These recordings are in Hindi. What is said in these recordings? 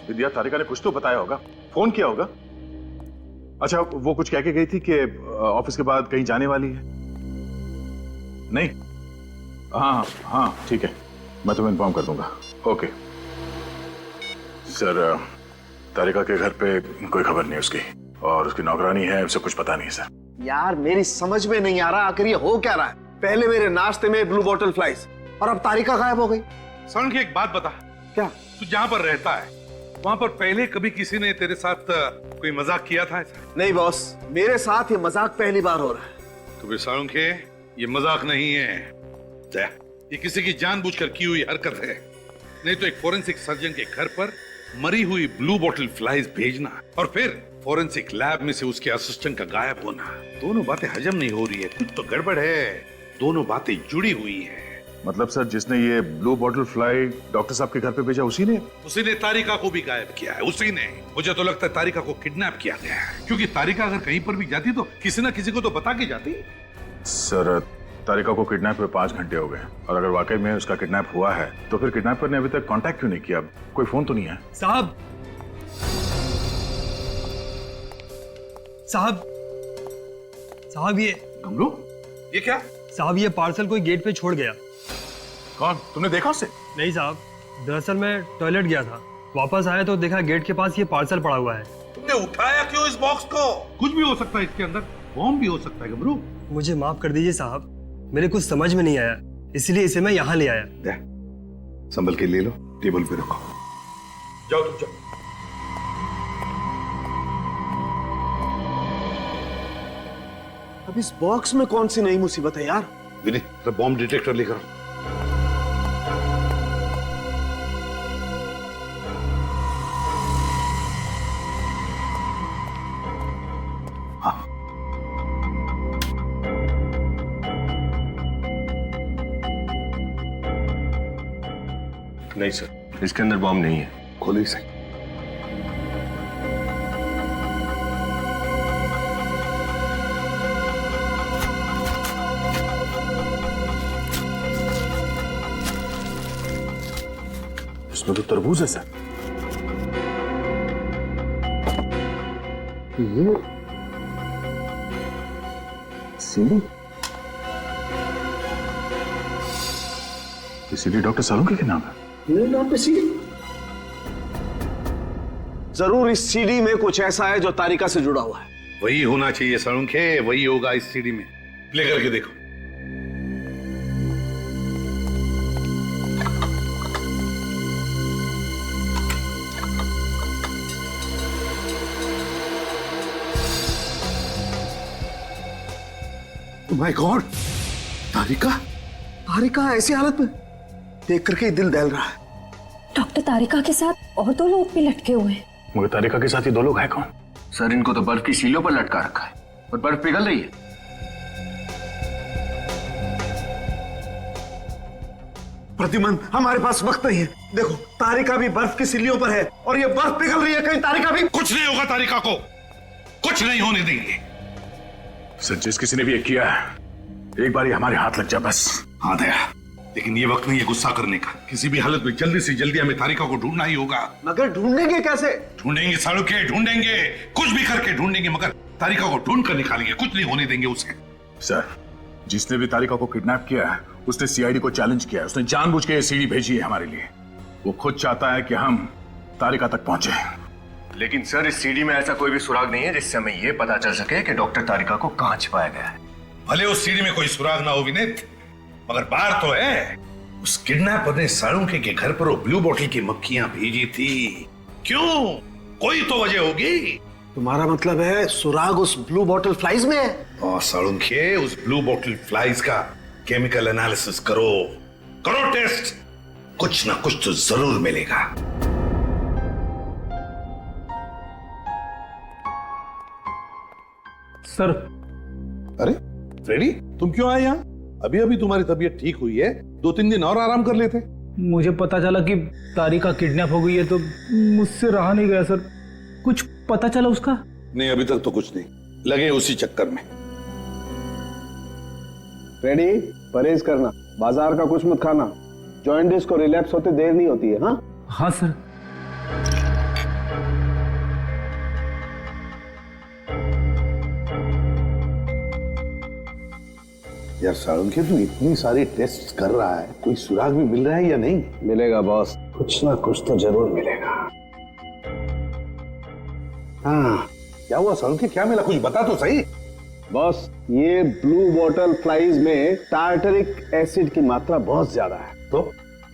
विद्या, तारिका ने कुछ तो बताया होगा, फोन किया होगा। अच्छा, वो कुछ कह के गई थी कि ऑफिस के बाद कहीं जाने वाली है? नहीं? हाँ हाँ ठीक है, मैं तुम्हें इन्फॉर्म कर दूंगा। ओके सर, तारिका के घर पे कोई खबर नहीं उसकी, और उसकी नौकरानी है, उसे कुछ पता नहीं सर। यार मेरी समझ में नहीं आ रहा आखिर ये हो क्या रहा है। पहले मेरे नाश्ते में ब्लू बॉटल फ्लाइज और अब तारिका गायब हो गई। सरण की एक बात बता, क्या? तू जहाँ पर रहता है वहाँ पर पहले कभी किसी ने तेरे साथ कोई मजाक किया था ऐसा? नहीं बॉस, मेरे साथ ये मजाक पहली बार हो रहा है। तो फिर सरण के ये मजाक नहीं है, ये किसी की जानबूझकर की हुई हरकत है। नहीं तो एक फोरेंसिक सर्जन के घर पर मरी हुई ब्लू बॉटल फ्लाइज भेजना और फिर फोरेंसिक लैब में से उसके असिस्टेंट का गायब होना, दोनों बातें हजम नहीं हो रही है। कुछ तो गड़बड़ है, दोनों बातें जुड़ी हुई है। मतलब सर, जिसने ये ब्लू बॉटल फ्लाई डॉक्टर साहब के घर पे भेजा उसी ने तारिका को भी गायब किया है, उसी ने। मुझे तो लगता है तारिका को किडनैप किया गया है, क्योंकि तारिका अगर कहीं पर भी जाती तो किसी ना किसी को तो बता के जाती। सर, तारिका को किडनैप हुए 5 घंटे हो गए, और अगर वाकई में उसका किडनैप हुआ है तो फिर किडनैपर ने अभी तक कांटेक्ट क्यों नहीं किया? कोई फोन तो नहीं है? साहब साहब साहब ये गमरू, ये क्या? साहब ये पार्सल कोई गेट पे छोड़ गया। कौन? तुमने देखा उसे? नहीं साहब, दरअसल मैं टॉयलेट गया था, वापस आया तो देखा गेट के पास ये पार्सल पड़ा हुआ है। तुमने उठाया क्यों इस बॉक्स को? कुछ भी हो सकता है इसके अंदर, बॉम्ब भी हो सकता है गमरू। मुझे माफ कर दीजिए साहब, मेरे कुछ समझ में नहीं आया, इसलिए इसे मैं यहाँ ले आया। संभल के ले लो, टेबल पे रखो। जाओ तुम जाओ। अब इस बॉक्स में कौन सी नई मुसीबत है यार? विनय, बॉम्ब डिटेक्टर लेकर आओ। हाँ, नहीं सर, इसके अंदर बॉम्ब नहीं है। खोलो इसे। इसमें तो तरबूज है सर। ये सीडी? ये सीडी डॉक्टर सालुंके के नाम है? मेरे नाम पे सीडी? जरूर इस सीडी में कुछ ऐसा है जो तारिका से जुड़ा हुआ है। वही होना चाहिए सड़ुंखे, वही होगा इस सीडी में। प्ले करके देखो। माय गॉड, तारिका! तारिका ऐसी हालत में देख करके ही दिल दहल रहा है। डॉक्टर तारिका के साथ और 2 लोग भी लटके हुए हैं। मगर तारिका के साथ ये 2 लोग हैं कौन? सर, इनको तो बर्फ की सीलों पर लटका रखा है और बर्फ पिघल रही है। प्रतिमन, हमारे पास वक्त नहीं है। देखो, तारिका भी बर्फ की सिल्लियों पर है और ये बर्फ पिघल रही है, कहीं तारिका भी। कुछ नहीं होगा, तारिका को कुछ नहीं होने देंगे। सर, जिस किसी ने भी ये किया है, एक बार ही हमारे हाथ लग जाए बस। हाँ दया, लेकिन ये वक्त नहीं है गुस्सा करने का। किसी भी हालत में जल्दी से जल्दी हमें तारिका को ढूंढना ही होगा। मगर ढूंढेंगे कैसे? ढूंढेंगे सालुके, ढूंढेंगे, कुछ भी करके ढूंढेंगे, मगर तारिका को ढूंढ कर निकालेंगे। कुछ नहीं होने देंगे उसे। सर, जिसने भी तारिका को किडनैप किया है उसने सीआईडी को चैलेंज किया है। उसने जानबूझ के ये सीडी भेजी है हमारे लिए। वो खुद चाहता है कि हम तारिका तक पहुंचे। लेकिन सर, इस सीडी में ऐसा कोई भी सुराग नहीं है जिससे हमें यह पता चल सके कि डॉक्टर तारिका को कहां छिपाया गया है। भले उस सीडी में कोई सुराग ना हो विनीत, मगर बात तो है, उस किडनैपर ने सालुंके के घर पर वो ब्लू बॉटल की मक्खियां भेजी थी। क्यों? कोई तो वजह होगी। तुम्हारा मतलब है सुराग उस ब्लू बॉटल फ्लाइज में है? और सालुंके, उस ब्लू बॉटल फ्लाइज का केमिकल एनालिसिस करो, करो टेस्ट, कुछ ना कुछ तो जरूर मिलेगा। सर। अरे फ्रेडी, तुम क्यों आए यहाँ? अभी अभी तुम्हारी तबीयत ठीक हुई है, 2-3 दिन और आराम कर लेते। मुझे पता चला कि तारिका किडनैप हो गई है, तो मुझसे रहा नहीं गया सर। कुछ पता चला उसका? नहीं, अभी तक तो कुछ नहीं, लगे उसी चक्कर में। रेडी, परहेज करना, बाजार का कुछ मत खाना। जॉइंटिस को रिलैप्स होते देर नहीं होती है। हाँ हाँ सर। यार साळुंखे, तू इतनी सारी टेस्ट कर रहा है, कोई सुराग भी मिल रहा है या नहीं? मिलेगा बॉस, कुछ ना कुछ तो जरूर मिलेगा। हाँ, क्या हुआ साळुंखे, क्या मिला? कुछ बता तो सही। बॉस, ये ब्लू बॉटल फ्लाइज में टार्टरिक एसिड की मात्रा बहुत ज्यादा है।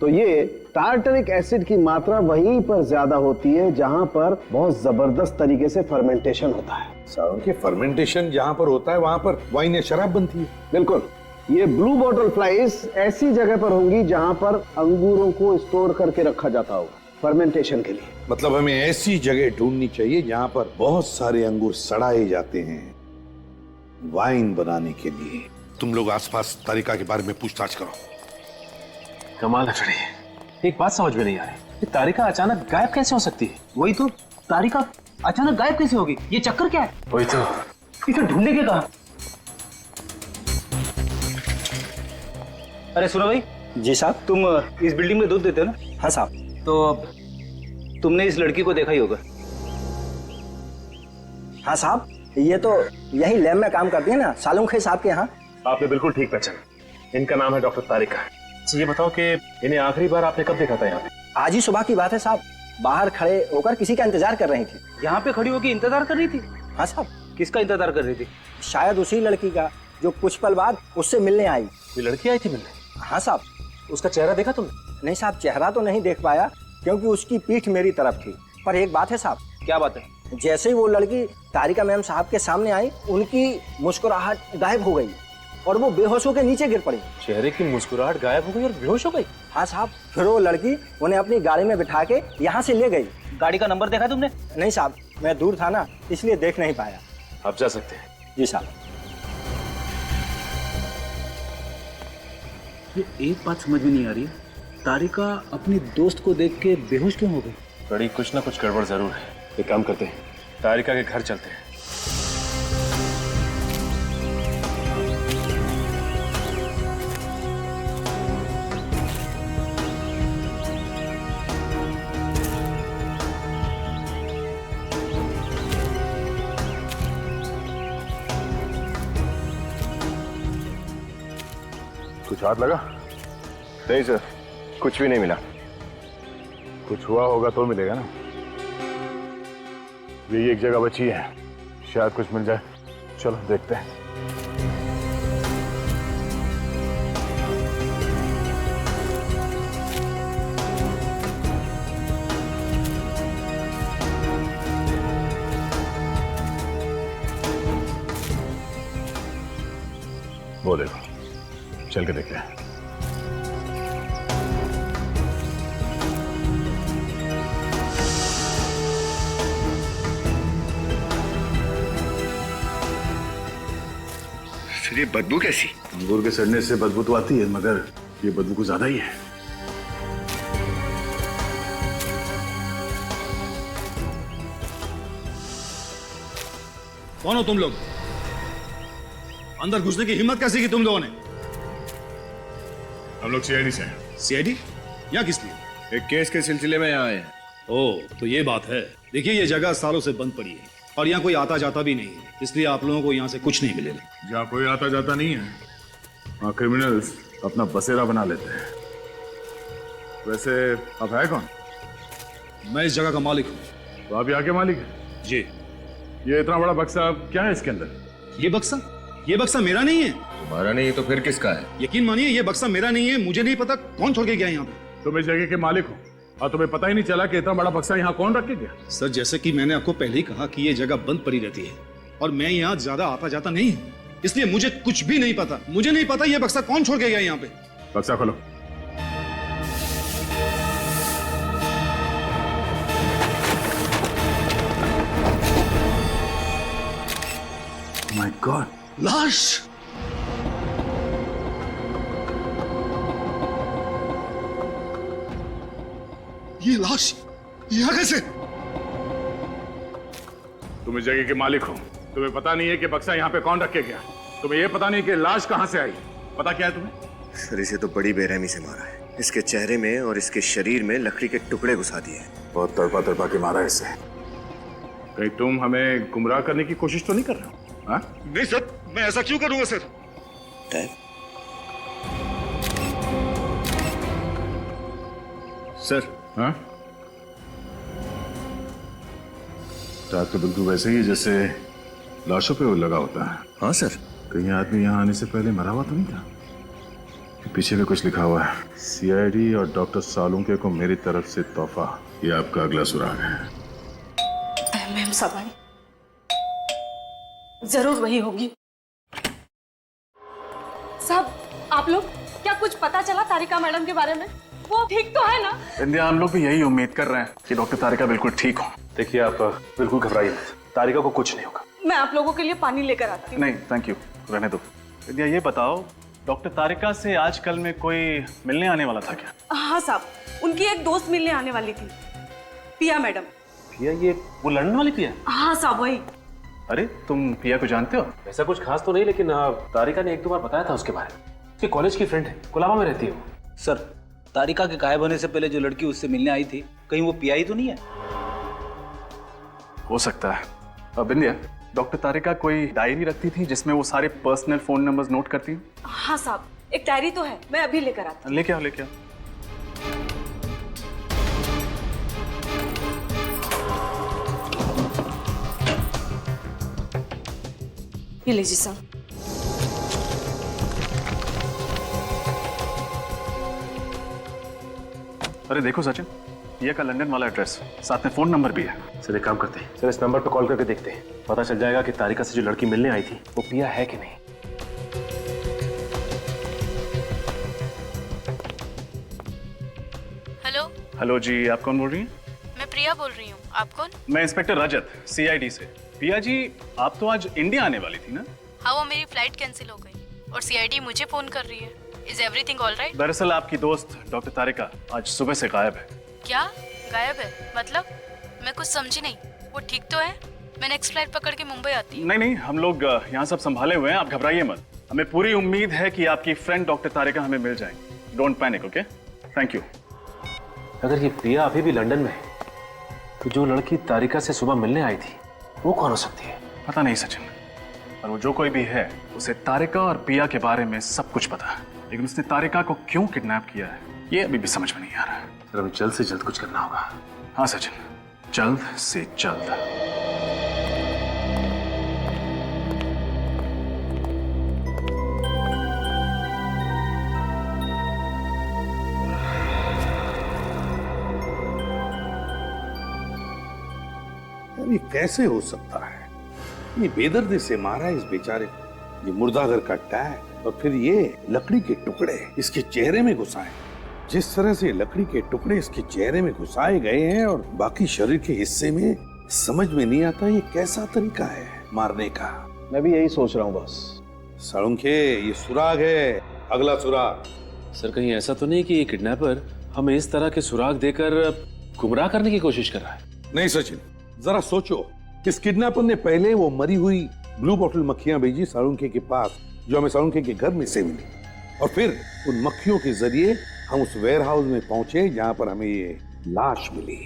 तो ये टार्टरिक एसिड की मात्रा वहीं पर ज्यादा होती है जहां पर बहुत जबरदस्त तरीके से फर्मेंटेशन होता है। साळुंखे, फर्मेंटेशन जहां पर होता है वहां पर वाइन या शराब बनती है। बिल्कुल, ये ब्लू बॉटल फ्लाइज ऐसी जगह पर होंगी जहां पर अंगूरों को स्टोर करके रखा जाता होगा फर्मेंटेशन के लिए। मतलब हमें ऐसी जगह ढूंढनी चाहिए जहां पर बहुत सारे अंगूर सड़ाए जाते हैं वाइन बनाने के लिए। तुम लोग आसपास तारिका के बारे में पूछताछ करो। कमाल है फ्रेडी, एक बात समझ में नहीं आ रही, ये तारिका अचानक गायब कैसे हो सकती है? वही तो, तारिका अचानक गायब कैसे होगी? ये चक्कर क्या है? वही तो। इसे ढूंढने के कहा? अरे सुनो भाई। जी साहब। तुम इस बिल्डिंग में दूध देते हो ना? हाँ साहब। तो तुमने इस लड़की को देखा ही होगा। हाँ साहब, ये तो यही लैब में काम करती है ना, सालुंखे साहब के यहाँ। आपने बिल्कुल ठीक पहचाना, इनका नाम है डॉक्टर तारिका। ये बताओ कि इन्हें आखिरी बार आपने कब देखा था यहाँ पे? आज ही सुबह की बात है साहब, बाहर खड़े होकर किसी का इंतजार कर रही थी। यहाँ पे खड़ी होकर इंतजार कर रही थी? हाँ साहब। किसका इंतजार कर रही थी? शायद उसी लड़की का जो कुछ पल बाद उससे मिलने आई। ये लड़की आई थी मिलने? हाँ साहब। उसका चेहरा देखा तुमने? नहीं साहब, चेहरा तो नहीं देख पाया क्योंकि उसकी पीठ मेरी तरफ थी। पर एक बात है साहब। क्या बात है? जैसे ही वो लड़की तारिका मैम साहब के सामने आई, उनकी मुस्कुराहट गायब हो गई और वो बेहोश होकर नीचे गिर पड़ी। चेहरे की मुस्कुराहट गायब हो गई और बेहोश हो गई? हाँ साहब। फिर वो लड़की उन्हें अपनी गाड़ी में बिठा के यहाँ से ले गई। गाड़ी का नंबर देखा तुमने? नहीं साहब, मैं दूर था ना, इसलिए देख नहीं पाया। आप जा सकते हैं। जी साहब। ये एक बात समझ में नहीं आ रही, तारिका अपने दोस्त को देख के बेहोश क्यों हो गई? बड़ी कुछ ना कुछ गड़बड़ जरूर है। एक काम करते हैं, तारिका के घर चलते हैं। कुछ हाथ लगा? नहीं सर, कुछ भी नहीं मिला। कुछ हुआ होगा तो मिलेगा ना। यही एक जगह बची है, शायद कुछ मिल जाए। चलो देखते हैं। वो देखो, चल के देखते हैं। ये बदबू कैसी? अंगूर के सड़ने से बदबू तो आती है, मगर ये बदबू कुछ ज्यादा ही है। कौन हो तुम लोग? अंदर घुसने की हिम्मत कैसे की तुम लोगों ने? हम लोग सीआईडी से हैं। सीआईडी? यहाँ किस लिए? एक केस के सिलसिले में यहाँ आए हैं। ओह, तो ये बात है। देखिए, ये जगह सालों से बंद पड़ी है और यहाँ कोई आता जाता भी नहीं है, इसलिए आप लोगों को यहाँ से कुछ नहीं मिलेगा। जहाँ कोई आता जाता नहीं है, वहाँ क्रिमिनल्स अपना बसेरा बना लेते हैं। वैसे अब है कौन? मैं इस जगह का मालिक हूँ। तो आप यहाँ के मालिक हैं? जी। ये इतना बड़ा बक्सा क्या है इसके अंदर? ये बक्सा मेरा नहीं है। तुम्हारा नहीं तो फिर किसका है? यकीन मानिए, ये बक्सा मेरा नहीं है। मुझे नहीं पता कौन छोड़ के गया यहाँ पे। तुम इस जगह के मालिक हो और तुम्हें पता ही नहीं चला कि इतना बड़ा बक्सा यहाँ कौन रख के गया? सर, जैसे कि मैंने आपको पहले ही कहा कि ये जगह बंद पड़ी रहती है और मैं यहाँ ज्यादा आता जाता नहीं हूँ, इसलिए मुझे कुछ भी नहीं पता। मुझे नहीं पता ये बक्सा कौन छोड़ के गया यहाँ पे। बक्सा खोलो। माय गॉड, लाश! ये लाश यहाँ कैसे? तुम इस जगह के मालिक हो, तुम्हें पता नहीं है कि बक्सा यहाँ पे कौन रख के गया? तुम्हें यह पता नहीं कि लाश कहाँ से आई? पता क्या है तुम्हें? सर, इसे तो बड़ी बेरहमी से मारा है। इसके चेहरे में और इसके शरीर में लकड़ी के टुकड़े घुसा दिए हैं। बहुत तड़पा तड़पा के मारा है इसे। कहीं तुम हमें गुमराह करने की कोशिश तो नहीं कर रहे हो? हाँ? नहीं सर, मैं ऐसा क्यों करूंगा सर? सर हाँ? टाक तो बिल्कुल वैसे ही है जैसे लाशों पे वो लगा होता है। हाँ सर। कहीं आदमी यहाँ आने से पहले मरा हुआ तो नहीं था? पीछे भी कुछ लिखा हुआ है, सीआईडी और डॉक्टर सालुंके को मेरी तरफ से तोहफा। ये आपका अगला सुराग है। मैम साहब आई, जरूर वही होगी। साहब आप लोग, क्या कुछ पता चला तारिका मैडम के बारे में? वो ठीक तो है ना? इंदिया, हम लोग भी यही उम्मीद कर रहे हैं कि डॉक्टर तारिका बिल्कुल ठीक हो। देखिए आप बिल्कुल घबराइए मत, तारिका को कुछ नहीं होगा। मैं आप लोगों के लिए पानी लेकर आती हूँ। नहीं थैंक यू, रहने दो। इंदिया ये बताओ, डॉक्टर तारिका से आजकल में कोई मिलने आने वाला था क्या? हाँ साहब, उनकी एक दोस्त मिलने आने वाली थी, पिया मैडम। पिया? ये वो लंदन वाली पिया? हाँ साहब वही। अरे तुम पिया को जानते हो? ऐसा कुछ खास तो नहीं, लेकिन तारिका ने एक दो बार बताया था उसके बारे में। उसके कॉलेज की फ्रेंड है, कोलाबा में रहती है वो। सर, तारिका के गायब होने से पहले जो लड़की उससे मिलने आई थी, कहीं वो पिया ही तो नहीं है? हो सकता है। अब इंदिया, डॉक्टर तारिका कोई डायरी रखती थी जिसमें वो सारे पर्सनल फोन नंबर्स नोट करती है? हाँ साहब, एक डायरी तो है, मैं अभी लेकर आती हूँ। लेके आओ, लेके आओ। ये लीजिए साहब। अरे देखो सचिन, पिया का लंदन वाला एड्रेस, साथ में फोन नंबर भी है। सर एक काम करते हैं, सर इस नंबर पर कॉल करके देखते हैं, पता चल जाएगा कि तारिका से जो लड़की मिलने आई थी वो पिया है कि नहीं। हेलो। हेलो जी, आप कौन बोल रही हैं? मैं प्रिया बोल रही हूँ, आप कौन? मैं इंस्पेक्टर रजत, सीआईडी से। पिया जी, आप तो आज इंडिया आने वाली थी ना? हाँ, वो मेरी फ्लाइट कैंसिल हो गई और सीआईडी मुझे फोन कर रही है। Is everything all right? दरअसल आपकी दोस्त डॉक्टर तारिका आज सुबह से गायब है। क्या गायब है? मतलब मैं कुछ समझी नहीं। वो ठीक तो है? मैं नेक्स्ट फ्लाइट पकड़ के मुंबई आती हूँ। नहीं नहीं, हम लोग यहाँ सब संभाले हुए हैं, आप घबराइए मत। हमें पूरी उम्मीद है कि आपकी फ्रेंड डॉक्टर तारिका हमें मिल जाएंगी। Don't panic, okay? Thank you. अगर ये प्रिया अभी भी लंदन में है, तो जो लड़की तारिका से सुबह मिलने आई थी वो कौन हो सकती है? पता नहीं सचिन, और वो जो कोई भी है, उसे तारिका और पिया के बारे में सब कुछ पता है, लेकिन उसने तारिका को क्यों किडनैप किया है ये अभी भी समझ में नहीं आ रहा है। सर हमें जल्द से जल्द कुछ करना होगा। हाँ सचिन, जल्द से जल्द। ये कैसे हो सकता है? ये बेदर्दी से मारा इस बेचारे को, ये मुर्दाघर का टैग और फिर ये लकड़ी के टुकड़े इसके चेहरे में घुसाए। जिस तरह से लकड़ी के टुकड़े इसके चेहरे में घुसाए गए हैं और बाकी शरीर के हिस्से में, समझ में नहीं आता ये कैसा तरीका है मारने का। मैं भी यही सोच रहा हूँ बस। सालुंखे, ये सुराग है, अगला सुराग। सर कहीं ऐसा तो नहीं कि ये किडनैपर हमें इस तरह के सुराग देकर गुमराह करने की कोशिश कर रहा है? नहीं सचिन, जरा सोचो, इस किडनैपर ने पहले वो मरी हुई ब्लू बॉटल मक्खियां भेजी सालुंखे के पास, जो हमें सालुंखे के घर में से मिली, और फिर उन मक्खियों के जरिए हम उस वेयर हाउस में पहुंचे जहां पर हमें ये लाश मिली।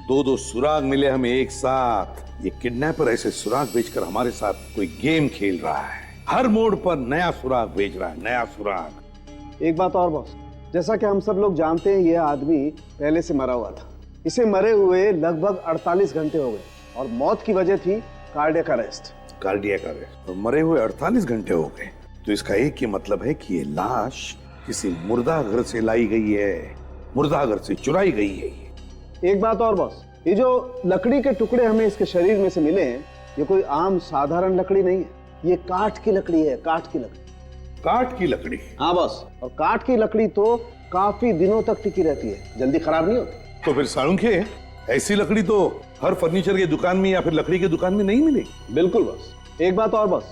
दो सुराग मिले हमें एक साथ। ये किडनैपर ऐसे सुराग बेचकर हमारे साथ कोई गेम खेल रहा है। हर मोड़ पर नया सुराग बेच रहा है, नया सुराग। एक बात और बॉस, जैसा कि हम सब लोग जानते हैं, यह आदमी पहले से मरा हुआ था। इसे मरे हुए लगभग 48 घंटे हो गए और मौत की वजह थी कार्डियक अरेस्ट। Cardiac arrest? और मरे हुए 48 घंटे हो गए, तो इसका एक ही मतलब है कि ये लाश किसी मुर्दा घर से लाई गई है, मुर्दा घर से चुराई गई है। एक बात और बॉस, ये जो लकड़ी के टुकड़े हमें इसके शरीर में से मिले हैं, ये कोई आम साधारण लकड़ी नहीं है, ये काठ की लकड़ी है, काठ की लकड़ी। काठ की लकड़ी? हाँ बॉस, और काठ की लकड़ी तो काफी दिनों तक टिकी रहती है, जल्दी खराब नहीं होती। तो फिर सालुंखे, ऐसी लकड़ी तो हर फर्नीचर की दुकान में या फिर लकड़ी की दुकान में नहीं मिलेगी। बिल्कुल बॉस। एक बात और बॉस,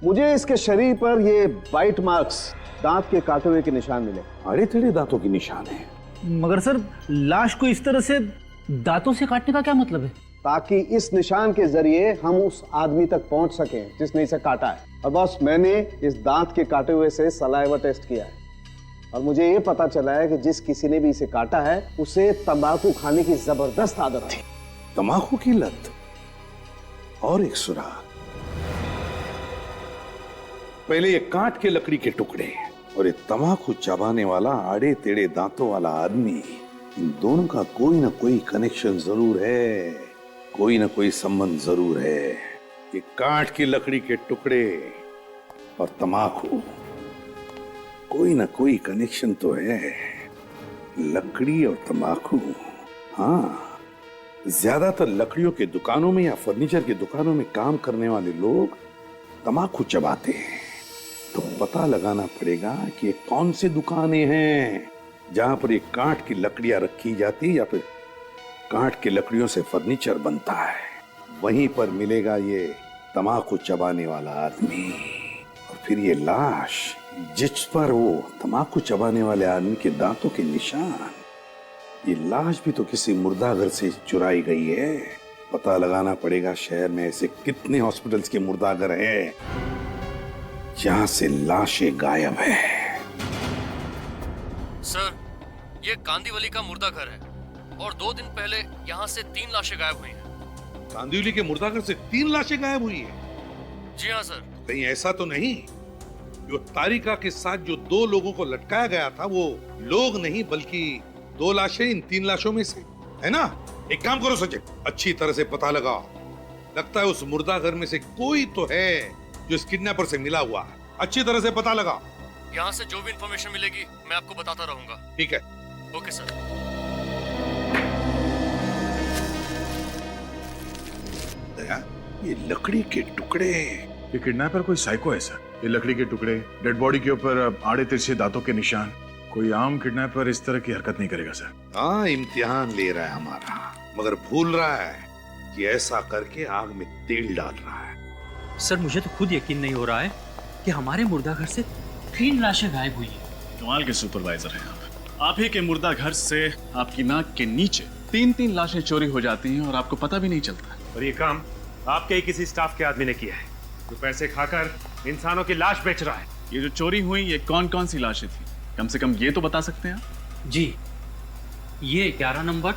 मुझे इसके शरीर पर ये बाइट मार्क्स, दांत के काटे हुए के निशान मिले। अड़े टेढ़े दांतों के निशान है। मगर सर, लाश को इस तरह से दांतों से काटने का क्या मतलब है? ताकि इस निशान के जरिए हम उस आदमी तक पहुंच सकें जिसने इसे काटा है। और बॉस, मैंने इस दांत के काटे हुए से सलाइवा टेस्ट किया है और मुझे ये पता चला है कि जिस किसी ने भी इसे काटा है उसे तंबाकू खाने की जबरदस्त आदत थी। तंबाकू की लत? और एक सुराग, पहले ये काट के लकड़ी के टुकड़े और ये तंबाकू चबाने वाला आड़े टेढ़े दांतों वाला आदमी, इन दोनों का कोई ना कोई कनेक्शन जरूर है, कोई ना कोई संबंध जरूर है। ये काठ की लकड़ी के टुकड़े और तमाकू, कोई ना कोई कनेक्शन तो है। लकड़ी और तमाकू, हाँ। ज्यादातर लकड़ियों के दुकानों में या फर्नीचर की दुकानों में काम करने वाले लोग तमाकू चबाते हैं। तो पता लगाना पड़ेगा कि ये कौन सी दुकानें हैं जहां पर ये काठ की लकड़ियां रखी जाती या फिर काठ की लकड़ियों से फर्नीचर बनता है। वहीं पर मिलेगा ये तमाकू चबाने वाला आदमी और फिर ये लाश जिस पर वो तमाकू चबाने वाले आदमी के दांतों के निशान। ये लाश भी तो किसी मुर्दाघर से चुराई गई है। पता लगाना पड़ेगा शहर में ऐसे कितने हॉस्पिटल्स के मुर्दाघर हैं जहां से लाशें गायब है। सर, ये कांदीवली का मुर्दा घर है और 2 दिन पहले यहाँ से 3 लाशें गायब हुई हैं। कांदिवली के मुर्दाघर से 3 लाशें गायब हुई हैं? जी हाँ सर। कहीं ऐसा तो नहीं जो तारिका के साथ जो 2 लोगों को लटकाया गया था वो लोग नहीं बल्कि 2 लाशें इन 3 लाशों में से है ना? एक काम करो सचिन, अच्छी तरह से पता लगाओ। लगता है उस मुर्दाघर में से कोई तो है जो इस किडनैपर से मिला हुआ है। अच्छी तरह से पता लगाओ। यहाँ से जो भी इंफॉर्मेशन मिलेगी मैं आपको बताता रहूंगा। ठीक है। Okay sir. दया, ये लकड़ी के टुकड़े, ये किडनैपर कोई साइको है सर। ये लकड़ी के टुकड़े, डेड बॉडी के ऊपर आड़े तिरछे दांतों के निशान। कोई आम किडनैपर इस तरह की हरकत नहीं करेगा सर। हाँ, इम्तिहान ले रहा है हमारा, मगर भूल रहा है कि ऐसा करके आग में तेल डाल रहा है। सर, मुझे तो खुद यकीन नहीं हो रहा है कि हमारे मुर्दाघर से 3 लाशें गायब हुई हैं। कमाल के सुपरवाइजर हैं आप ही के मुर्दा घर से आपकी नाक के नीचे 3-3 लाशें चोरी हो जाती हैं और आपको पता भी नहीं चलता। और ये काम आपके ही किसी स्टाफ के आदमी ने किया है जो पैसे खाकर इंसानों की लाश बेच रहा है। ये जो चोरी हुई ये कौन कौन सी लाशें थी? कम से कम ये तो बता सकते हैं आप? जी, ये 11 नंबर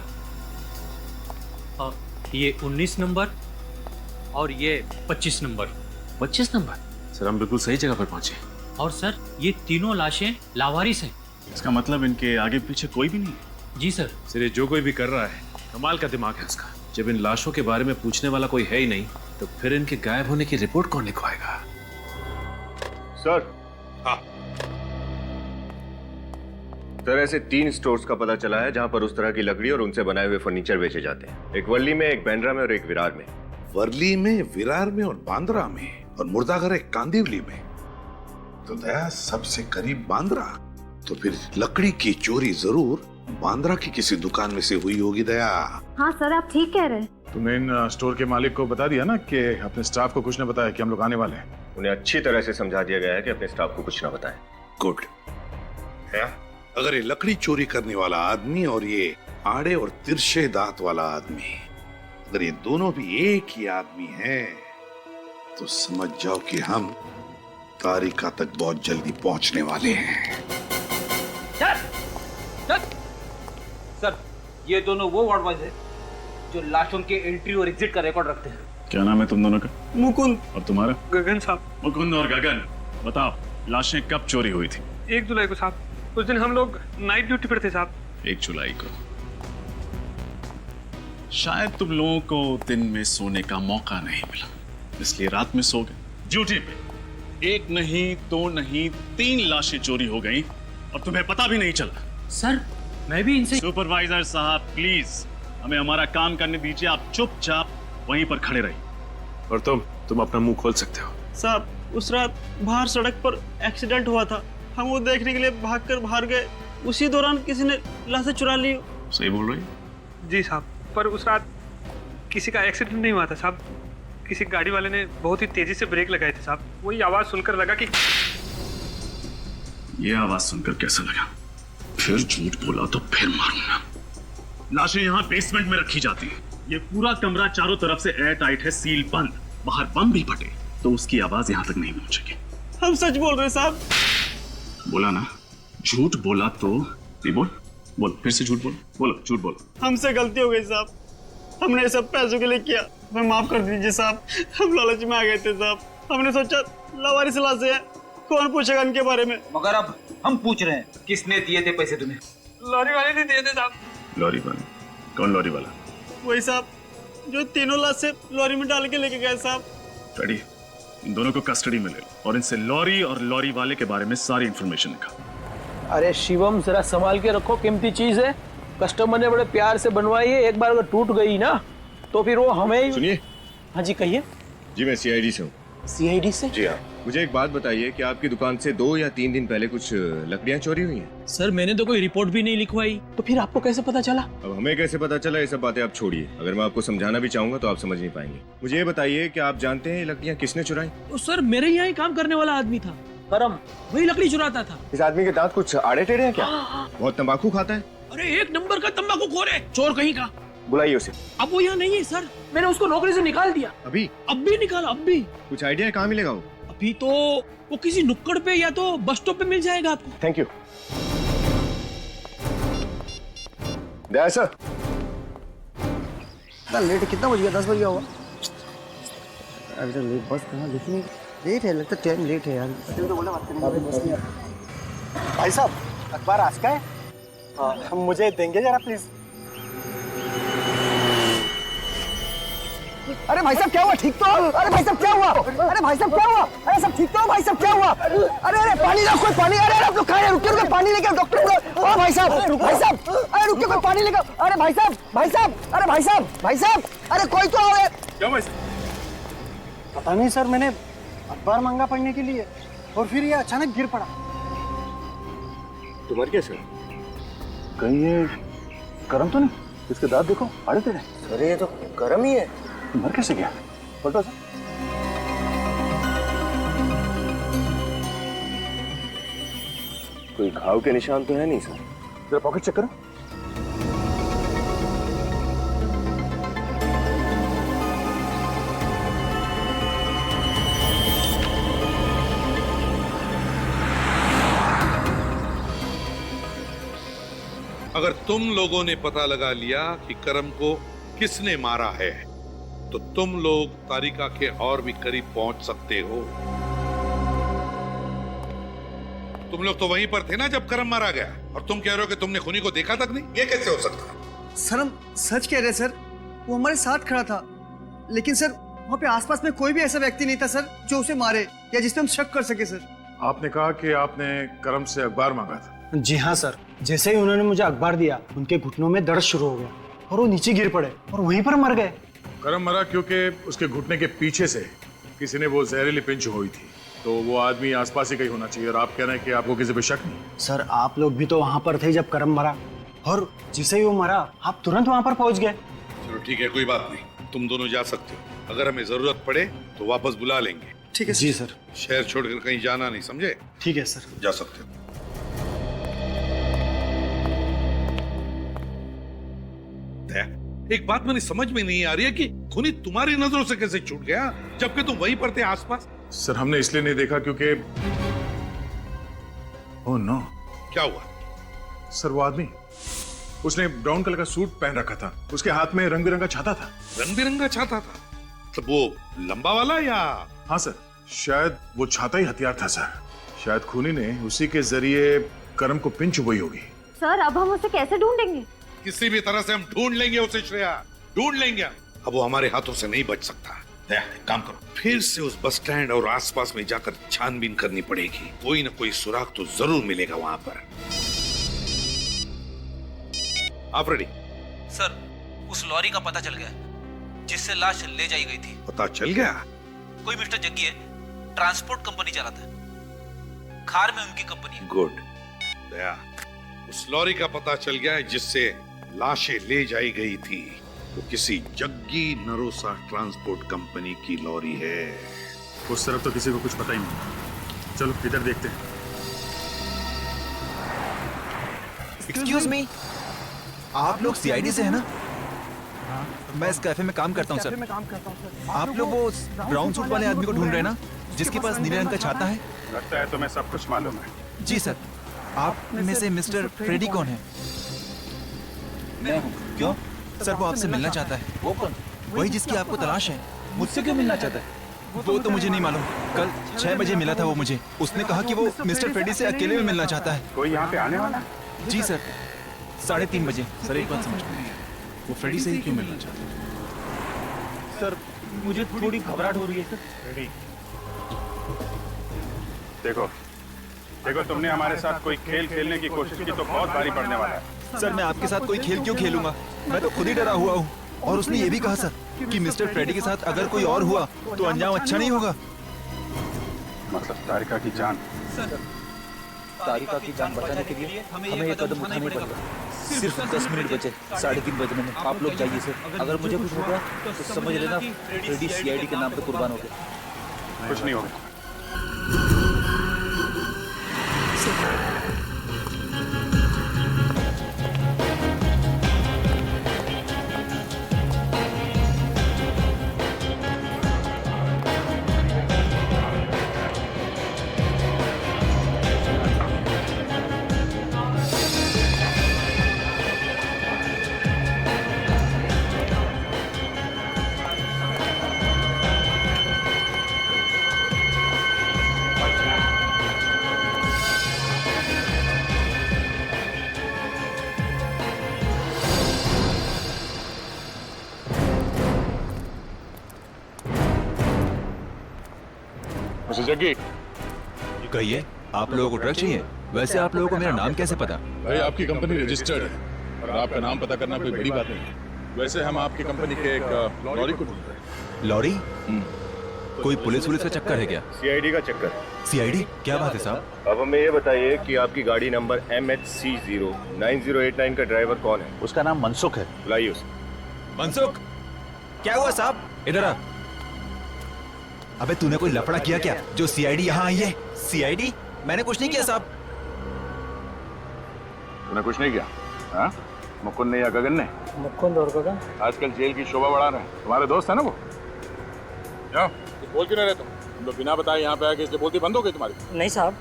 और ये 19 नंबर और ये 25 नंबर। 25 नंबर? सर, हम बिल्कुल सही जगह पर पहुंचे। और सर, ये तीनों लाशें लावारिस हैं। इसका मतलब इनके आगे पीछे कोई भी नहीं है? जी सर। सिर्फ जो कोई भी कर रहा है कमाल का दिमाग है इसका। जब इन लाशों के बारे में पूछने वाला कोई है ही नहीं तो फिर इनके गायब होने की रिपोर्ट कौन लिखवाएगा? सर। हाँ सर, ऐसे 3 स्टोर्स का पता चला है जहां पर उस तरह की लकड़ी और उनसे बनाए हुए फर्नीचर बेचे जाते हैं। एक वर्ली में, एक बांद्रा में और एक विरार में। वर्ली में, विरार में और बांद्रा में, और मुर्दाघर है कांदिवली में। तो दया सबसे करीब बांद्रा। तो फिर लकड़ी की चोरी जरूर बांद्रा की किसी दुकान में से हुई होगी दया। हाँ सर, आप ठीक कह रहे हैं। तुमने इन स्टोर के मालिक को बता दिया ना कि अपने स्टाफ को कुछ न बताया कि हम लोग आने वाले हैं? उन्हें अच्छी तरह से समझा दिया गया है कि अपने स्टाफ को कुछ ना बताएं। गुड। अगर ये लकड़ी चोरी करने वाला आदमी और ये आड़े और तिरछे दांत वाला आदमी, अगर ये दोनों भी एक ही आदमी हैं, तो समझ जाओ कि हम तारिका तक बहुत जल्दी पहुंचने वाले हैं। सर, ये दोनों वो वार्ड बॉयज हैं जो लाशों के एंट्री और एग्जिट का रिकॉर्ड रखते हैं। क्या नाम है तुम दोनों का? मुकुंद। और तुम्हारा? गगन साहब। मुकुंद और गगन, बताओ लाशें कब चोरी हुई थी? 1 जुलाई को साहब। उस दिन हम लोग नाइट ड्यूटी पर थे साहब। 1 जुलाई को। शायद तुम लोगों को दिन में सोने का मौका नहीं मिला, इसलिए रात में सो गए। ड्यूटी पे 1 नहीं 2 नहीं 3 लाशें चोरी हो गई और तुम्हें पता भी नहीं चला। सर, मैं भी इनसे। सुपरवाइजर साहब, प्लीज हमें हमारा काम करने दीजिए। आप चुपचाप वहीं पर खड़े रहिए। और तुम अपना मुंह खोल सकते हो। साहब, उस रात बाहर सड़क पर एक्सीडेंट हुआ था, हम वो देखने के लिए भागकर बाहर गए। उसी दौरान किसी ने लाशें चुरा ली। सही बोल रही है? जी साहब, पर उस रात किसी का एक्सीडेंट नहीं हुआ था साहब। किसी गाड़ी वाले ने बहुत ही तेजी से ब्रेक लगाए थे साहब। वही आवाज सुनकर लगा कि। ये आवाज सुनकर कैसा लगा? फिर झूठ बोला तो फिर मारूंगा। लाशें यहाँ बेसमेंट में रखी जाती हैं। ये पूरा कमरा चारों तरफ से एयर टाइट है, सील बंद। बाहर बम भी फटे तो उसकी आवाज यहाँ तक नहीं पहुंचेगी। हम सच बोल रहे हैं साहब। बोला ना, झूठ बोला तो नहीं बोल। बोल, फिर से झूठ बोल। बोलो, झूठ बोलो। हमसे गलती हो गई साहब, हमने सब पैसों के लिए किया, हमें माफ कर दीजिए साहब। हम लालच में आ गए थे साहब। हमने सोचा लावारिस लाशें हैं, कौन पूछेगा इनके बारे में। मगर अब हम पूछ रहे हैं, किसने दिए थे पैसे तुम्हें? लॉरी वाले ने दिए थे साहब। लॉरी वाला? कौन लॉरी वाला? वही साहब जो तीनों लाश से लॉरी में डाल के लेके गए साहब। फ्रेडी, इन दोनों को कस्टडी में ले लो और इनसे लॉरी और लॉरी वाले के बारे में सारी इंफॉर्मेशन निकालो। अरे शिवम, जरा संभाल के रखो, कीमती चीज है। कस्टमर ने बड़े प्यार से बनवाई है, एक बार अगर टूट गई ना तो फिर वो हमें। सुनिए। हाँ जी कहिए। जी मैं सीआईडी से हूँ। सीआईडी से? जी हाँ। मुझे एक बात बताइए कि आपकी दुकान से 2 या 3 दिन पहले कुछ लकड़ियाँ चोरी हुई हैं? सर मैंने तो कोई रिपोर्ट भी नहीं लिखवाई, तो फिर आपको कैसे पता चला? अब हमें कैसे पता चला, ये सब बातें आप छोड़िए। अगर मैं आपको समझाना भी चाहूंगा तो आप समझ नहीं पाएंगे। मुझे ये बताइए कि आप जानते हैं ये लकड़ियाँ किसने चुराई? तो सर मेरे यहाँ ही काम करने वाला आदमी था करम, वही लकड़ी चुराता था। इस आदमी के दांत कुछ आड़े टेढ़े हैं क्या? बहुत तंबाकू खाता है? अरे एक नंबर का तंबाकूखोर है, चोर कहीं का। बुलाइए उसे। अब वो यहाँ नहीं है सर, मैंने उसको नौकरी से निकाल दिया। अभी? अब भी निकाला, अब भी। कुछ आइडिया है कहाँ मिलेगा वो? अभी तो वो किसी नुक्कड़ पे या तो बस स्टॉप पे मिल जाएगा आपको। Thank you. Daya sir. Late कितना बज गया? 10 बज गया होगा। अभी तो लेट बस कहाँ, लेकिन लेट है, लगता है टाइम लेट है यार। तो बोला बात करने भाई साहब अखबार आज का है, मुझे देंगे जरा प्लीज। अरे भाई साहब क्या हुआ? ठीक तो हो? अरे भाई साहब क्या हुआ? अरे भाई साहब क्या हुआ? अरे सब ठीक तो हो? भाई साहब क्या हुआ? अरे अरे पानी लाओ, कोई पानी। अरे आप लोग कहाँ हैं? रुकिए, पानी लेकर डॉक्टर। ओ भाई साहब, भाई साहब, अरे रुकिए, कोई पानी लेकर। अरे भाई साहब, भाई साहब, अरे भाई साहब, भाई साहब, अरे कोई तो आओ। क्या भाई? पता नहीं सर, मैंने अखबार मांगा पढ़ने के लिए और फिर ये अचानक गिर पड़ा। तुम्हारी क्या सर? कहीं ये करम तो नहीं? इसके दांत देखो, आड़े टेढ़े। अरे ये तो गरम ही है। मर कैसे गया? पलटो सर। कोई घाव के निशान तो है नहीं सर। जरा पॉकेट चेक करो। अगर तुम लोगों ने पता लगा लिया कि करम को किसने मारा है तो तुम लोग तारिका के और भी करीब पहुंच सकते हो। तुम लोग तो वहीं पर थे ना जब करम मारा गया, और तुम कह रहे हो कि तुमने खूनी को देखा तक नहीं? ये कैसे हो सकता है? सर हम सच कह रहे हैं सर, वो हमारे साथ खड़ा था, लेकिन सर वहाँ पे आसपास में कोई भी ऐसा व्यक्ति नहीं था सर जो उसे मारे या जिस पे हम शक कर सके सर। आपने कहा कि आपने करम से अखबार मांगा था। जी हाँ सर, जैसे ही उन्होंने मुझे अखबार दिया उनके घुटनों में दर्द शुरू हो गया और वो नीचे गिर पड़े और वहीं पर मर गए। करम मरा क्योंकि उसके घुटने के पीछे से किसी ने वो जहरीली पिंच हुई थी, तो वो आदमी आसपास ही कहीं होना चाहिए। और आप कह रहे हैं कि आपको किसी पे शक नहीं? सर आप लोग भी तो वहाँ पर थे जब करम मरा, और जैसे ही वो मरा आप तुरंत वहाँ पर पहुँच गए। चलो ठीक है, कोई बात नहीं, तुम दोनों जा सकते हो। अगर हमें जरूरत पड़े तो वापस बुला लेंगे। ठीक है जी सर। शहर छोड़कर कहीं जाना नहीं, समझे? ठीक है सर। जा सकते हो। एक बात मुझे समझ में नहीं आ रही है कि खूनी तुम्हारी नजरों से कैसे छूट गया जबकि तुम वहीं पर थे आसपास? सर हमने इसलिए नहीं देखा क्योंकि ओह नो। क्या हुआ? सर वो आदमी, उसने ब्राउन कलर का सूट पहन रखा था, उसके हाथ में रंग बिरंगा छाता था। रंग बिरंगा छाता था? तो वो लंबा वाला या? हाँ सर, शायद वो छाता ही हथियार था सर। शायद खूनी ने उसी के जरिए करम को पिन चुभई होगी। सर अब हम उसे कैसे ढूंढेंगे? किसी भी तरह से हम ढूंढ लेंगे उसे श्रेया, ढूंढ लेंगे। अब वो हमारे हाथों से नहीं बच सकता। काम करो, फिर से उस बस स्टैंड और आसपास में जाकर छानबीन करनी पड़ेगी। कोई ना कोई सुराग तो जरूर मिलेगा वहां पर। आप रेडी? सर उस लॉरी का पता चल गया जिससे लाश ले जाई गई थी। पता चल गया? कोई मिस्टर जग्गी है, ट्रांसपोर्ट कंपनी चलाता है, खार में उनकी कंपनी है। गुड दया, उस लॉरी का पता चल गया है जिससे लाशें ले जाई गई थी। वो किसी जग्गी नरोसा ट्रांसपोर्ट कंपनी की लॉरी है। उस तरफ तो किसी को कुछ पता ही नहीं। चलो इधर देखते हैं। एक्सक्यूज मी, आप लोग सीआईडी से है ना? मैं इस कैफे में काम करता हूँ सर। आप लोग वो ब्राउन सूट वाले आदमी को ढूंढ रहे हैं ना, जिसके पास नीले रंग का छाता है? लगता है तुम्हें सब कुछ मालूम है। जी सर। आप में से मिस्टर फ्रेडी कौन है? मैं हूँ। क्यों? सर वो आपसे मिलना चाहता है। वो कौन? वही जिसकी आपको तलाश है। मुझसे क्यों मिलना चाहता है? वो तो मुझे नहीं मालूम। कल 6 बजे मिला था वो मुझे। उसने कहा कि वो मिस्टर फ्रेडी से अकेले में मिलना चाहता है। कोई यहाँ पे आने वाला? जी सर। 3:30 बजे। सर एक बात समझ में नहीं है, वो फ्रेडी से ही क्यों मिलना चाहते हैं? सर मुझे थोड़ी घबराहट हो रही है सर। देखो देखो, तुमने हमारे साथ कोई खेल खेलने की कोशिश की तो बहुत भारी पड़ने वाला है। सर मैं आपके साथ कोई खेल क्यों खेलूंगा, मैं तो खुद ही डरा हुआ हूँ। और उसने ये भी कहा सर कि मिस्टर फ्रेडी के साथ अगर कोई और हुआ तो अंजाम अच्छा नहीं होगा। मतलब तारिका की जान। तारिका की जान बचाने के लिए हमें ये कदम उठाने पड़ेगा। सिर्फ 10 मिनट बचे, 3:30 बजने में। आप लोग जाइए सर, अगर मुझे कुछ होगा तो समझ लेना फ्रेडी CID के नाम पे कुर्बान हो गया। कुछ नहीं होगा। जग्गी कहिए, आप लोगों को ट्रक चाहिए? वैसे आप लोगों को मेरा नाम कैसे पता? भाई आपकी कंपनी रजिस्टर्ड है और आपका नाम पता करना कोई बड़ी बात नहीं है। वैसे हम आपकी कंपनी के एक लॉरी को ढूंढ रहे हैं। लॉरी? कोई पुलिस का चक्कर है क्या? CID का चक्कर। CID? क्या बात है साहब? अब हमें ये बताइए कि आपकी गाड़ी नंबर MHC09089 का ड्राइवर कौन है? उसका नाम मनसुख है। बुलाइए उसे। मनसुख? क्या हुआ साहब? इधर आ। अबे तूने कोई लफड़ा किया क्या जो CID यहाँ आई है? CID? मैंने कुछ नहीं किया साहब। तूने कुछ नहीं किया? हाँ? मुकुंद ने या गगन ने? मुकुंद और गगन आजकल जेल की शोभा बढ़ा रहे हैं। तुम्हारे दोस्त है ना वो? क्या बोल क्यों नहीं रहे तुम लोग बिना बताए यहाँ पे आके इसलिए बोलती बंद हो गई तुम्हारी? नहीं साहब,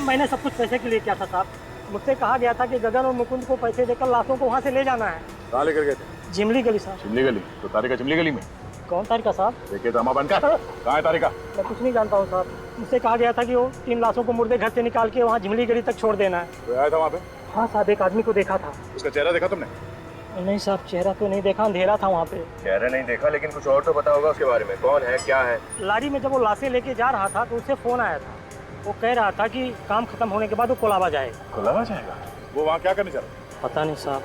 मैंने सब कुछ पैसे के लिए किया था साहब। मुझसे कहा गया था कि गगन और मुकुंद को पैसे देकर लाशों को वहाँ से ले जाना है। कहाँ लेकर गए थे? जिमली गली साहब। चिमली गली? तो तारिका चिमली गली में? कौन तारिका साहब? देखिए तो बंद कर। कहाँ है तारिका? मैं कुछ नहीं जानता हूँ साहब। मुझसे कहा गया था कि वो 3 लाशों को मुर्दे घर से निकाल के वहाँ जिमली गली तक छोड़ देना है। तो आया था वहाँ पे? हाँ साहब, एक आदमी को देखा था। उसका चेहरा देखा तुमने? नहीं साहब, चेहरा तो नहीं देखा, अंधेरा था वहाँ पे। चेहरा नहीं देखा, लेकिन कुछ और तो पता होगा उसके बारे में। कौन है, क्या है? लारी में जब वो लाशें लेके जा रहा था तो उससे फोन आया था। वो कह रहा था कि काम खत्म होने के बाद वो कोलाबा जाएगा। कोलाबा जाएगा? वो वहाँ क्या करने जा रहा? पता नहीं साहब।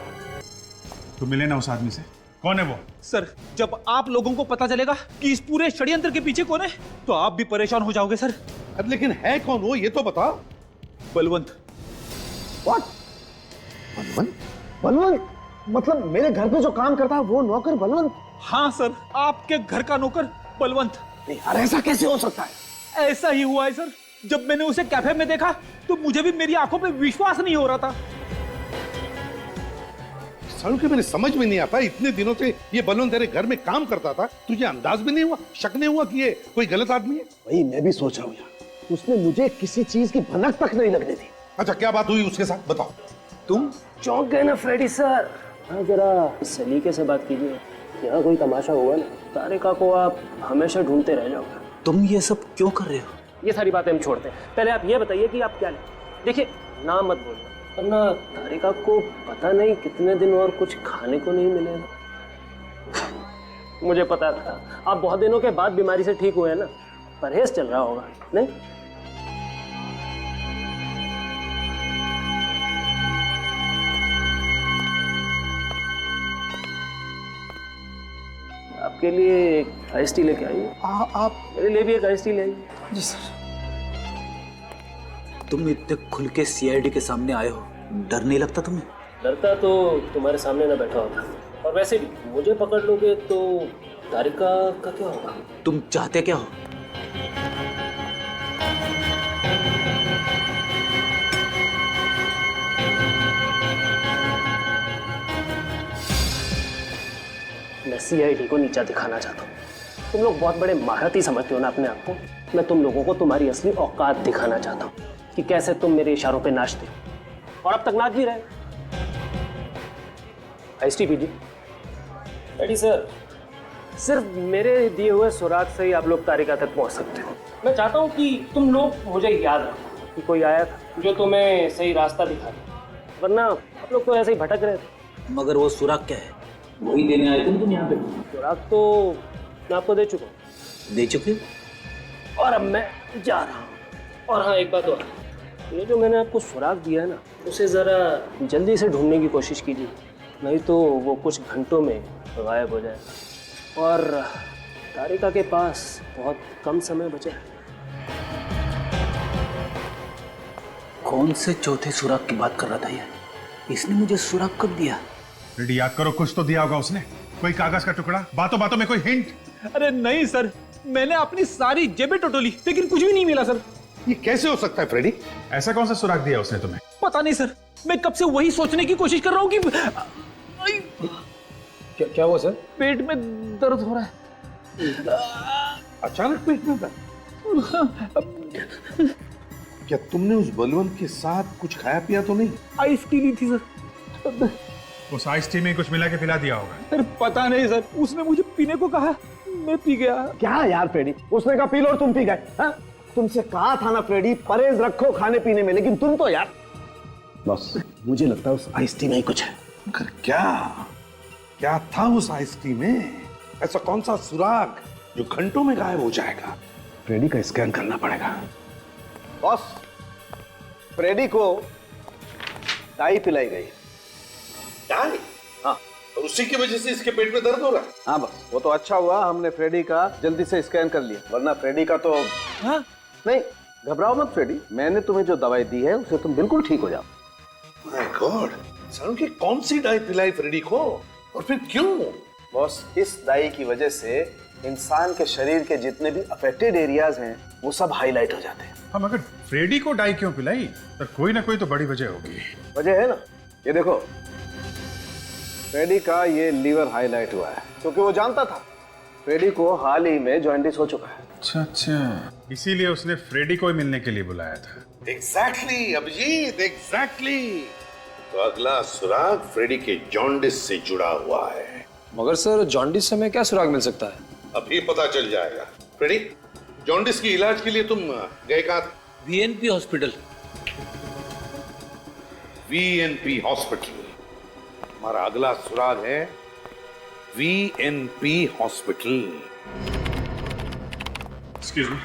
तो मिले ना उस आदमी से? कौन है वो? सर जब आप लोगों को पता चलेगा कि इस पूरे षड्यंत्र के पीछे कौन है तो आप भी परेशान हो जाओगे सर। लेकिन है कौन वो, ये तो बता। बलवंत। What? बलवंत? बलवंत? मतलब मेरे घर पे जो काम करता है वो नौकर बलवंत? हाँ सर, आपके घर का नौकर बलवंत। नहीं यार, ऐसा कैसे हो सकता है? ऐसा ही हुआ है सर। जब मैंने उसे कैफे में देखा तो मुझे भी मेरी आंखों पे विश्वास नहीं हो रहा था। सालों के मेरे समझ में नहीं आता, इतने दिनों से ये बलवंत तेरे घर में काम करता था, तुझे अंदाज भी नहीं हुआ, शक नहीं हुआ कि ये कोई गलत आदमी है? वही मैं भी सोच रहा हूँ यार। उसने मुझे किसी चीज की भनक तक नहीं लगने दी। अच्छा क्या बात हुई उसके साथ, बताओ। तुम चौंक गए ना फ्रेडी सर? हाँ, जरा सलीके से बात कीजिए। यहाँ कोई तमाशा हुआ ना, तारिका को आप हमेशा ढूंढते रह जाओगे। तुम ये सब क्यों कर रहे हो? ये सारी बातें हम छोड़ते हैं, पहले आप ये बताइए कि आप क्या लें। देखिए, नाम मत बोलना, वरना तारिका को पता नहीं कितने दिन और कुछ खाने को नहीं मिलेगा। मुझे पता था आप बहुत दिनों के बाद बीमारी से ठीक हुए हैं ना, परहेज चल रहा होगा नहीं? आपके लिए एक आइस टी लेके आइए। आप मेरे लिए भी एक आइस टी ले आइए। जी सर। तुम इतने खुल के CID के सामने आए हो, डर नहीं लगता तुम्हें? डरता तो तुम्हारे सामने ना बैठा होता, और वैसे भी मुझे पकड़ लोगे तो तारिका का क्या होगा? तुम चाहते क्या हो? मैं CID को नीचा दिखाना चाहता हूँ। तुम लोग बहुत बड़े महारथी समझते हो ना अपने आप को। मैं तुम लोगों को तुम्हारी असली औकात दिखाना चाहता हूँ कि कैसे तुम मेरे इशारों पे नाचते हो, और अब तक नाच भी रहे। आइस टी पीजिए। रेडी सर, सिर्फ मेरे दिए हुए सुराग से ही आप लोग तारिका तक पहुंच सकते हो। मैं चाहता हूं कि तुम लोग मुझे याद रखो कि कोई आया था जो तुम्हें सही रास्ता दिखा दे, वरना आप लोग तो ऐसे ही भटक रहे थे। मगर वो सुराग क्या है? वही देने आए थे ना तुम यहाँ पे? सुराग तो मैं आपको दे चुका हूँ। दे चुके? और अब मैं जा रहा हूँ। और हाँ, एक बात और, ये जो मैंने आपको सुराग दिया है ना, उसे ज़रा जल्दी से ढूंढने की कोशिश कीजिए, नहीं तो वो कुछ घंटों में गायब हो जाए। और तारिका के पास बहुत कम समय बचा है। कौन से चौथे सुराग की बात कर रहा था ये? इसने मुझे सुराग कब दिया? रेडी, याद करो, कुछ तो दिया होगा उसने। कोई कागज का टुकड़ा, बातों बातों में कोई हिंट। अरे नहीं सर, मैंने अपनी सारी जेबें टटोली लेकिन कुछ भी नहीं मिला सर। ये कैसे हो सकता है फ्रेडी? ऐसा कौन सा सुराग दिया उसने तुम्हें? पता नहीं सर, मैं कब से वही सोचने की कोशिश कर रहा हूँ कि क्या हुआ सर? पेट में दर्द हो रहा है। अचानक पेट में दर्द? क्या तुमने उस बलवंत के साथ कुछ खाया पिया तो नहीं? आइस टी ली थी सर। उस आइस टी में कुछ मिला के पिला दिया होगा। सर पता नहीं सर, उसने मुझे पीने को कहा, मैं पी गया। क्या यार फ्रेडी, उसने कहा पी लो और तुम पी गए? हाँ? तुमसे कहा था ना फ्रेडी, परहेज रखो खाने पीने में, लेकिन तुम तो यार। बस मुझे लगता है उस आइस टी में ही कुछ है। क्या था उस आइस टी में? ऐसा कौन सा सुराग जो घंटों में गायब हो जाएगा? फ्रेडी का स्कैन करना पड़ेगा। बॉस, फ्रेडी को डाई पिलाई गई। डाई? हाँ। और उसी की वजह से इसके पेट में दर्द हो रहा है? हाँ बस, वो तो अच्छा हुआ हमने फ्रेडी का जल्दी से स्कैन कर लिया, वरना फ्रेडी का तो। हाँ? नहीं, घबराओ मत फ्रेडी, मैंने तुम्हें जो दवाई दी है उससे तुम बिल्कुल ठीक हो जाओ। माय गॉड, सारुण की कौन सी डाई पिलाई फ्रेडी को, और फिर क्यों? बॉस, इस डाई की वजह से इंसान के शरीर के जितने भी अफेक्टेड एरियाज हैं वो सब हाईलाइट हो जाते हैं। हम अगर फ्रेडी को डाई क्यों पिलाई, तो कोई ना कोई तो बड़ी वजह होगी। वजह है ना, ये देखो, फ्रेडी का ये लीवर हाईलाइट हुआ है क्योंकि वो जानता था फ्रेडी को हाल ही में जॉन्डिस हो चुका है। अच्छा, इसीलिए उसने फ्रेडी को ही मिलने के लिए बुलाया था। Exactly Abhijeet, exactly. तो अगला सुराग फ्रेडी के जॉन्डिस से जुड़ा हुआ है। मगर सर, जॉन्डिस से हमें क्या सुराग मिल सकता है? अभी पता चल जाएगा। फ्रेडी, जॉन्डिस की इलाज के लिए तुम गए कहाँ? वीएनपी हॉस्पिटल। वीएनपी हॉस्पिटल। हमारा अगला सुराग है वीएनपी हॉस्पिटल। एक्सक्यूज मी,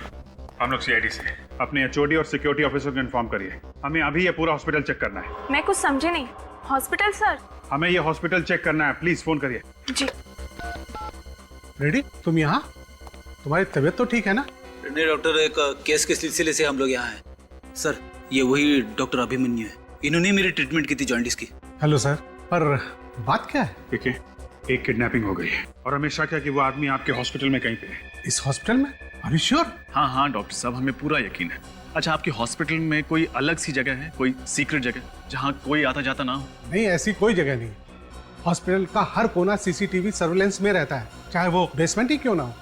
हम लोग सीआईडी से, अपने एचओडी और सिक्योरिटी ऑफिसर को इन्फॉर्म करिए, हमें अभी ये पूरा हॉस्पिटल चेक करना है। मैं कुछ समझे नहीं। Hospital sir? हमें ये हॉस्पिटल चेक करना है, प्लीज फोन करिए। जी। रेडी, तुम यहाँ? तुम्हारी तबीयत तो ठीक है ना? नहीं डॉक्टर, एक केस के सिलसिले से हम लोग यहाँ हैं। सर, ये वही डॉक्टर अभिमन्यु है, इन्होंने मेरी ट्रीटमेंट की थी जॉन्डिस की। हेलो सर, पर बात क्या है? देखिए, एक किडनैपिंग हो गई है और हमें शक है कि वो आदमी आपके हॉस्पिटल में कहीं पे है। इस हॉस्पिटल में? Are you sure? हाँ हाँ डॉक्टर साहब, हमें पूरा यकीन है। अच्छा, आपके हॉस्पिटल में कोई अलग सी जगह है, कोई सीक्रेट जगह जहाँ कोई आता जाता ना हो? नहीं, ऐसी कोई जगह नहीं। हॉस्पिटल का हर कोना सीसीटीवी सर्विलेंस में रहता है, चाहे वो बेसमेंट ही क्यों ना हो।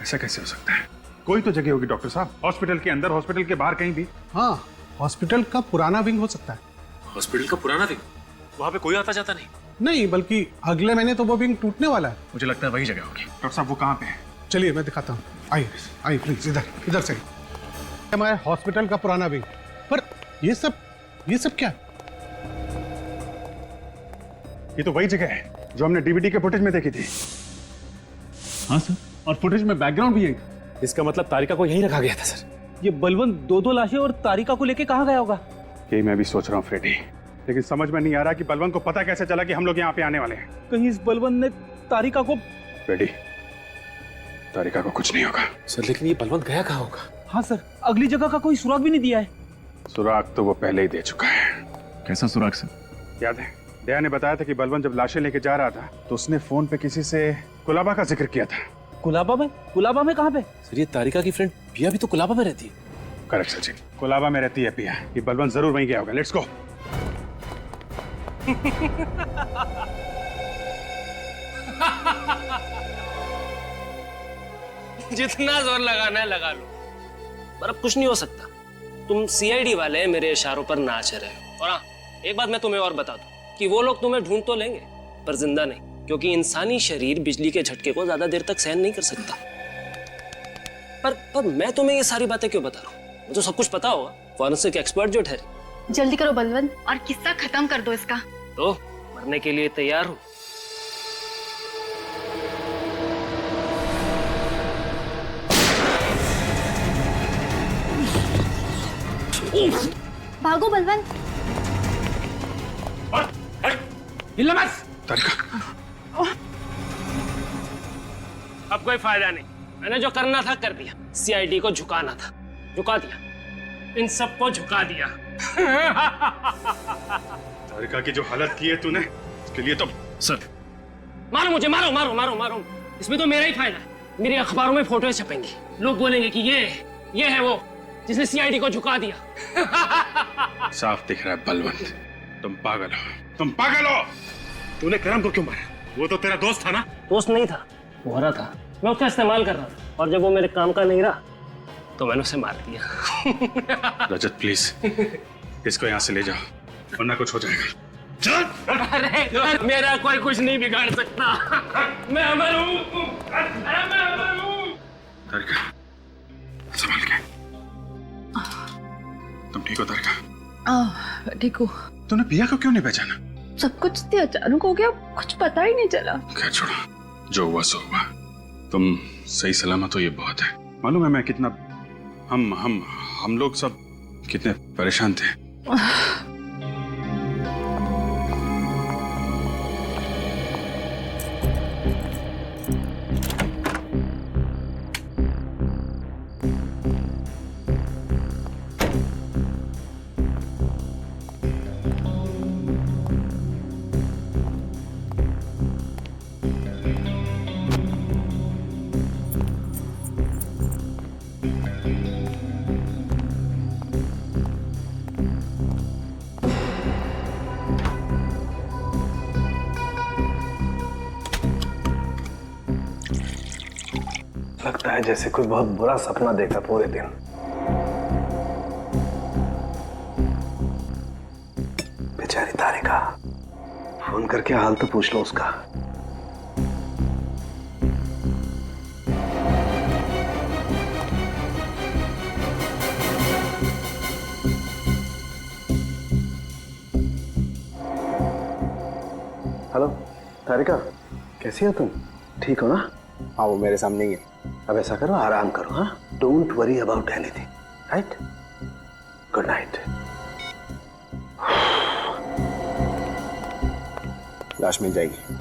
ऐसा कैसे हो सकता है? कोई तो जगह होगी डॉक्टर साहब, हॉस्पिटल के अंदर, हॉस्पिटल के बाहर, कहीं भी। हाँ, हॉस्पिटल का पुराना विंग हो सकता है। हॉस्पिटल का पुराना विंग? वहाँ पे कोई आता जाता नहीं? नहीं, बल्कि अगले महीने तो वो विंग टूटने वाला है। मुझे लगता है वही जगह होगी। डॉक्टर साहब, वो कहाँ पे है? चलिए मैं दिखाता हूँ, आइए आइए प्लीज, इधर से। हमारे हॉस्पिटल का पुराना विंग। पर ये सब क्या? ये तो वही जगह है जो हमने डीवीडी के फुटेज में देखी थी। हाँ सर, और फुटेज में बैकग्राउंड भी है। इसका मतलब तारिका को यहीं रखा गया था सर। ये बलवंत दो लाशें और तारिका को लेके कहाँ गया होगा? यही मैं भी सोच रहा हूँ फ्रेडी, लेकिन समझ में नहीं आ रहा कि बलवंत को पता कैसे चला कि हम लोग यहाँ पे आने वाले हैं। कहीं इस बलवंत ने तारिका को। फ्रेडी, तारिका को कुछ नहीं होगा। सर, लेकिन ये बलवंत गया कहाँ होगा? हाँ सर, अगली जगह का कोई सुराग भी नहीं दिया है। सुराग तो वो पहले ही दे चुका है। कैसा सुराग सर? याद है, दया ने बताया था कि बलवंत जब लाशें लेके जा रहा था तो उसने फोन पे किसी से कुलाबा का जिक्र किया था। कुलाबा में? कुलाबा में कहाँ पे? सर, ये तारिका की फ्रेंड पिया भी तो कुलाबा में रहती है। करेक्ट सर जी, कुलाबा में रहती है पिया। ये बलवंत जरूर वहीं गया होगा। Let's go. जितना जोर लगाना है लगा लो, पर अब कुछ नहीं हो सकता। तुम सीआईडी वाले मेरे इशारों पर नाच रहे हो। और हाँ, एक बात मैं तुम्हें और बता दूं कि वो लोग तुम्हें ढूंढ तो लेंगे पर जिंदा नहीं, क्योंकि इंसानी शरीर बिजली के झटके को ज्यादा देर तक सहन नहीं कर सकता। पर मैं तुम्हें ये सारी बातें क्यों बता रहा हूँ? मुझे सब कुछ पता होगा, फॉरेंसिक एक्सपर्ट जो ठहरे। जल्दी करो बलवंत और किस्सा खत्म कर दो इसका। तो मरने के लिए तैयार हूं। भागो बलवंत। हिलना मत। अब कोई फायदा नहीं, मैंने जो करना था कर दिया। सीआईडी को झुकाना था, झुका दिया। इन सबको झुका दिया। तारिका की जो हालत की है तूने, उसके लिए तो सर मारो मुझे, मारो मारो मारो मारो। इसमें तो मेरा ही फायदा है। मेरी अखबारों में फोटो छपेंगी, लोग बोलेंगे कि ये है वो जिसने सीआईडी को झुका दिया। साफ दिख रहा है बलवंत, तुम पागल हो, तुम पागल हो। तूने करम को क्यों मारा? वो तो तेरा दोस्त था ना? दोस्त नहीं था, मोहरा था। मैं उसका इस्तेमाल कर रहा था, और जब वो मेरे काम का नहीं रहा तो मैंने उसे मार दिया। रजत प्लीज इसको यहाँ से ले जाओ, वरना कुछ हो जाएगा। चल। अरे मेरा कोई कुछ नहीं बिगाड़ सकता। मैं अमर हूँ, मैं अमर हूँ। तारिका संभाल के। तुम ठीक हो तारिका? ठीक हो। तूने पिया को क्यों नहीं पहचाना? सब कुछ इतने अचानक हो गया, कुछ पता ही नहीं चला। खैर छोड़ो, जो हुआ सो हुआ। तुम सही सलामत हो ये बहुत है। मालूम है मैं कितना हम लोग सब कितने परेशान थे। लगता है जैसे कोई बहुत बुरा सपना देखा पूरे दिन। बेचारी तारिका, फोन करके हाल तो पूछ लो उसका। हेलो तारिका, कैसी हो तुम? ठीक हो ना? हाँ वो मेरे सामने ही है। अब ऐसा करो, आराम करो। हाँ, don't worry about anything, right? Good night. लाश मिल जाएगी।